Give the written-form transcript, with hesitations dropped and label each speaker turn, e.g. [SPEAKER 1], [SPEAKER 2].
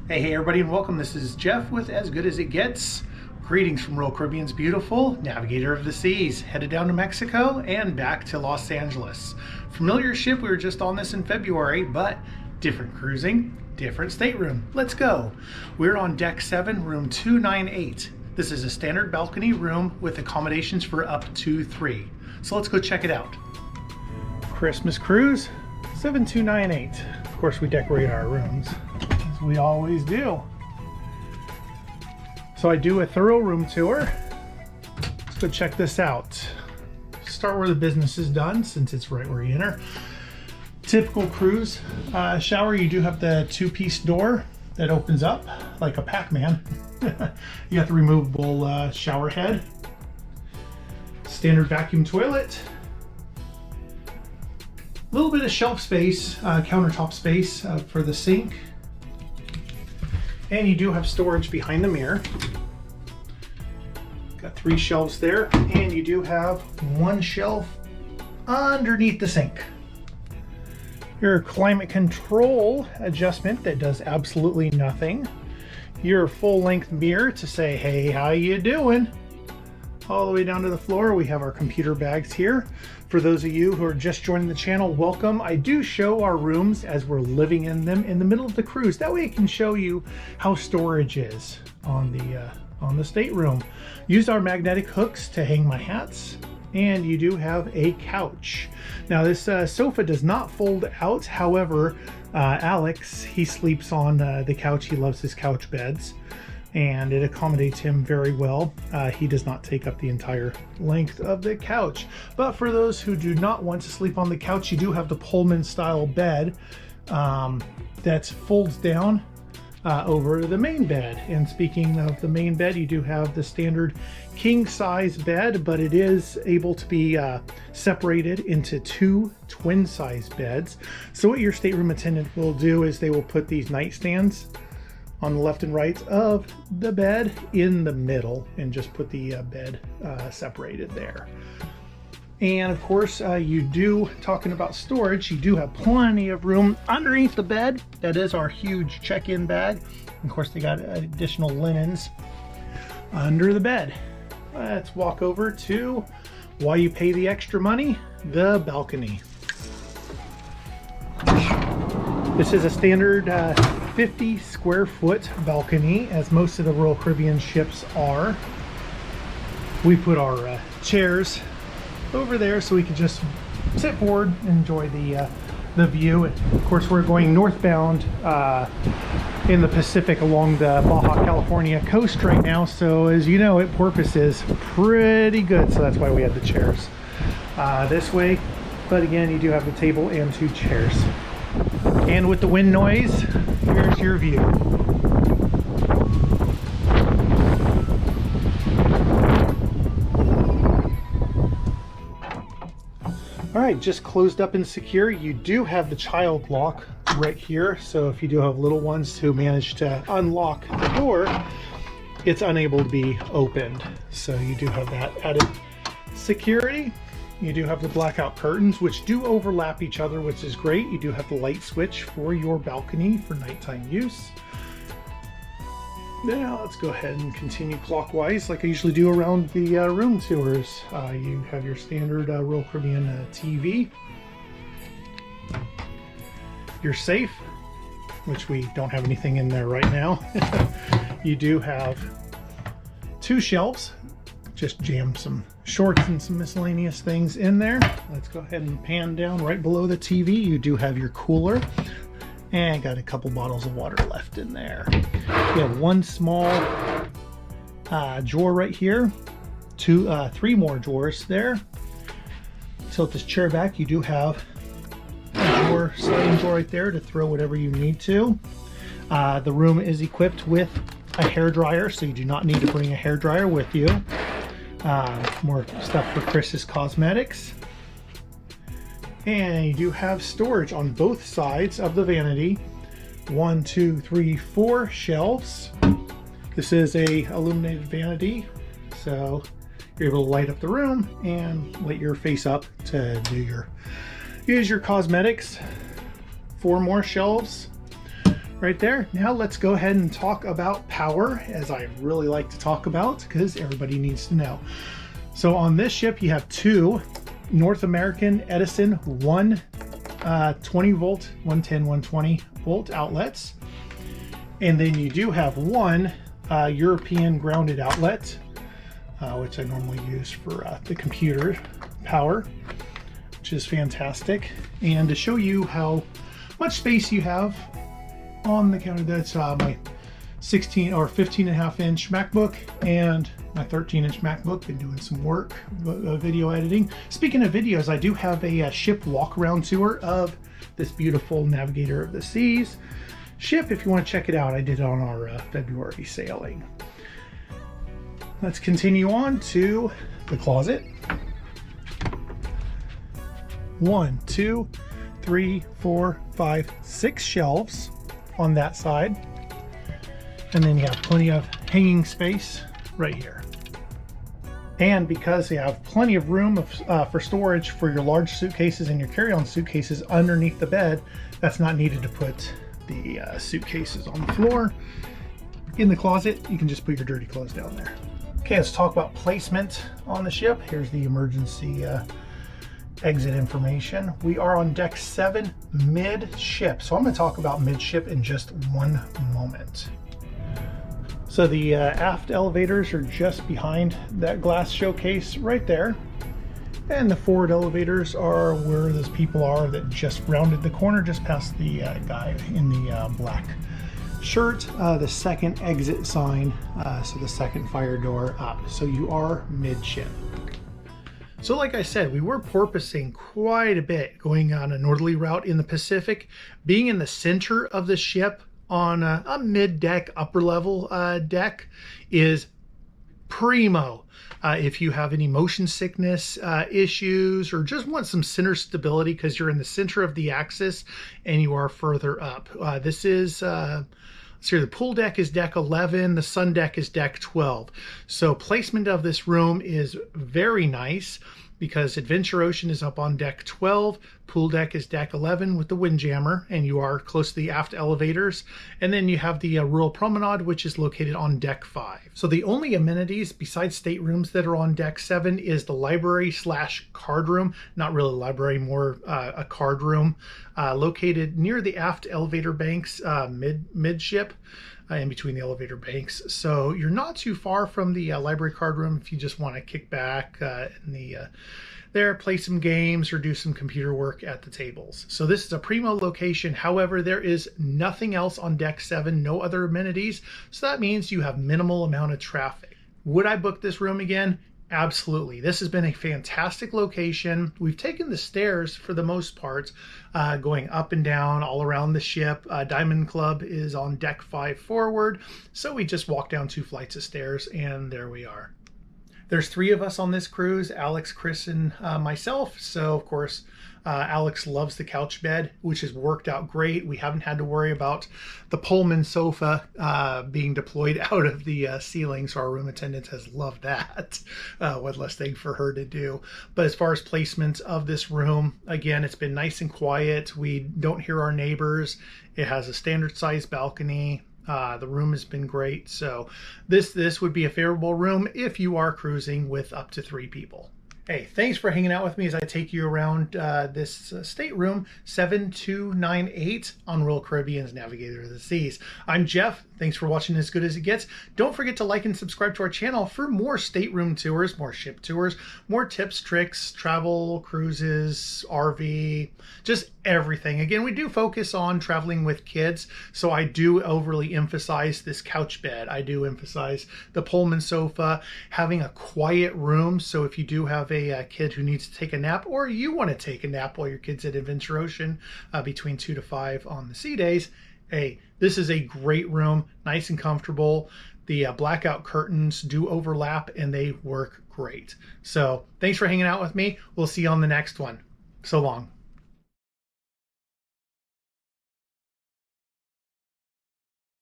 [SPEAKER 1] Hey everybody, and welcome. This is Jeff with As Good As It Gets. Greetings from Royal Caribbean's beautiful Navigator of the Seas, headed down to Mexico and back to Los Angeles. Familiar ship, we were just on this in February, but different cruising, different stateroom. Let's go. We're on deck 7, room 298. This is a standard balcony room with accommodations for up to 3. So let's go check it out. Christmas cruise 7298. Of course, we decorate our rooms, as we always do. So I do a thorough room tour. Let's go check this out. Start where the business is done, since it's right where you enter. Typical cruise shower. You do have the 2-piece door that opens up like a Pac-Man. You got the removable shower head. Standard vacuum toilet. A little bit of shelf space, countertop space for the sink. And you do have storage behind the mirror. Got 3 shelves there, and you do have 1 shelf underneath the sink. Your climate control adjustment that does absolutely nothing. Your full-length mirror to say, hey, how you doing? All the way down to the floor, we have our computer bags here. For those of you who are just joining the channel, welcome. I do show our rooms as we're living in them in the middle of the cruise. That way I can show you how storage is on the stateroom. Use our magnetic hooks to hang my hats. And you do have a couch. Now this sofa does not fold out. However, Alex, he sleeps on the couch. He loves his couch beds, and it accommodates him very well. He does not take up the entire length of the couch. But for those who do not want to sleep on the couch, you do have the Pullman style bed that folds down over the main bed. And speaking of the main bed, you do have the standard king size bed, but it is able to be separated into 2 twin size beds. So what your stateroom attendant will do is they will put these nightstands on the left and right of the bed in the middle and just put the bed separated there. And of course, talking about storage, you do have plenty of room underneath the bed. That is our huge check-in bag. Of course, they got additional linens under the bed. Let's walk over to why you pay the extra money, the balcony. This is a standard 50 square foot balcony, as most of the Royal Caribbean ships are. We put our chairs over there so we can just sit forward and enjoy the view. Of course, we're going northbound in the Pacific along the Baja California coast right now, so as you know, it porpoise is pretty good, so that's why we had the chairs this way. But again, you do have the table and 2 chairs. And with the wind noise, here's your view. All right, just closed up and secure. You do have the child lock right here. So if you do have little ones who manage to unlock the door, it's unable to be opened. So you do have that added security. You do have the blackout curtains, which do overlap each other, which is great. You do have the light switch for your balcony for nighttime use. Now let's go ahead and continue clockwise like I usually do around the room tours. You have your standard Royal Caribbean TV. Your safe, which we don't have anything in there right now. You do have 2 shelves. Just jam some shorts and some miscellaneous things in there. Let's go ahead and pan down right below the TV. You do have your cooler and got a couple bottles of water left in there. You have 1 small drawer right here, 3 more drawers there. Tilt this chair back. You do have a sliding door right there to throw whatever you need to. The room is equipped with a hairdryer, so you do not need to bring a hairdryer with you. More stuff for Chris's cosmetics. And you do have storage on both sides of the vanity. 1, 2, 3, 4 shelves. This is a illuminated vanity, so you're able to light up the room and light your face up to use your cosmetics. 4 more shelves right there. Now let's go ahead and talk about power, as I really like to talk about because everybody needs to know. So on this ship you have two North American Edison 20 volt, 110, 120 volt outlets. And then you do have one European grounded outlet, which I normally use for the computer power, which is fantastic. And to show you how much space you have on the counter, that's my 16 or 15.5 inch MacBook and my 13-inch MacBook. Been doing some work, video editing. Speaking of videos, I do have a ship walk-around tour of this beautiful Navigator of the Seas ship. If you want to check it out, I did it on our February sailing. Let's continue on to the closet. 1, 2, 3, 4, 5, 6 shelves on that side. And then you have plenty of hanging space right here. And because you have plenty of room for storage for your large suitcases and your carry-on suitcases underneath the bed, that's not needed to put the suitcases on the floor. In the closet, you can just put your dirty clothes down there. Okay, let's talk about placement on the ship. Here's the emergency exit information. We are on deck 7 mid-ship. So I'm going to talk about mid-ship in just one moment. So the aft elevators are just behind that glass showcase right there. And the forward elevators are where those people are that just rounded the corner, just past the guy in the black shirt. The second exit sign, so the second fire door up. So you are midship. So like I said, we were porpoising quite a bit, going on a northerly route in the Pacific. Being in the center of the ship on a mid-deck, upper-level deck is primo. If you have any motion sickness issues or just want some center stability because you're in the center of the axis and you are further up. This is, let's see, the pool deck is deck 11, the sun deck is deck 12. So placement of this room is very nice because Adventure Ocean is up on deck 12, pool deck is deck 11 with the windjammer, and you are close to the aft elevators. And then you have the Rural Promenade, which is located on deck 5. So the only amenities besides staterooms that are on deck 7 is the library / card room. Not really a library, more a card room, located near the aft elevator banks, midship. In between the elevator banks. So you're not too far from the library card room if you just want to kick back there, play some games or do some computer work at the tables. So this is a primo location. However, there is nothing else on deck 7, no other amenities. So that means you have minimal amount of traffic. Would I book this room again? Absolutely. This has been a fantastic location. We've taken the stairs for the most part, going up and down all around the ship. Diamond Club is on deck 5 forward. So we just walk down 2 flights of stairs and there we are. There's 3 of us on this cruise, Alex, Chris, and myself. So of course, Alex loves the couch bed, which has worked out great. We haven't had to worry about the Pullman sofa being deployed out of the ceiling, so our room attendant has loved that. One less thing for her to do. But as far as placement of this room, again, it's been nice and quiet. We don't hear our neighbors. It has a standard size balcony. The room has been great. So this would be a favorable room if you are cruising with up to 3 people. Hey, thanks for hanging out with me as I take you around this stateroom 7298 on Royal Caribbean's Navigator of the Seas. I'm Jeff. Thanks for watching As Good As It Gets. Don't forget to like and subscribe to our channel for more stateroom tours, more ship tours, more tips, tricks, travel, cruises, RV, just everything. Again, we do focus on traveling with kids, so I do overly emphasize this couch bed. I do emphasize the Pullman sofa, having a quiet room. So if you do have a kid who needs to take a nap, or you want to take a nap while your kid's at Adventure Ocean between 2 to 5 on the sea days, hey, this is a great room, nice and comfortable. The blackout curtains do overlap and they work great. So thanks for hanging out with me. We'll see you on the next one. So long.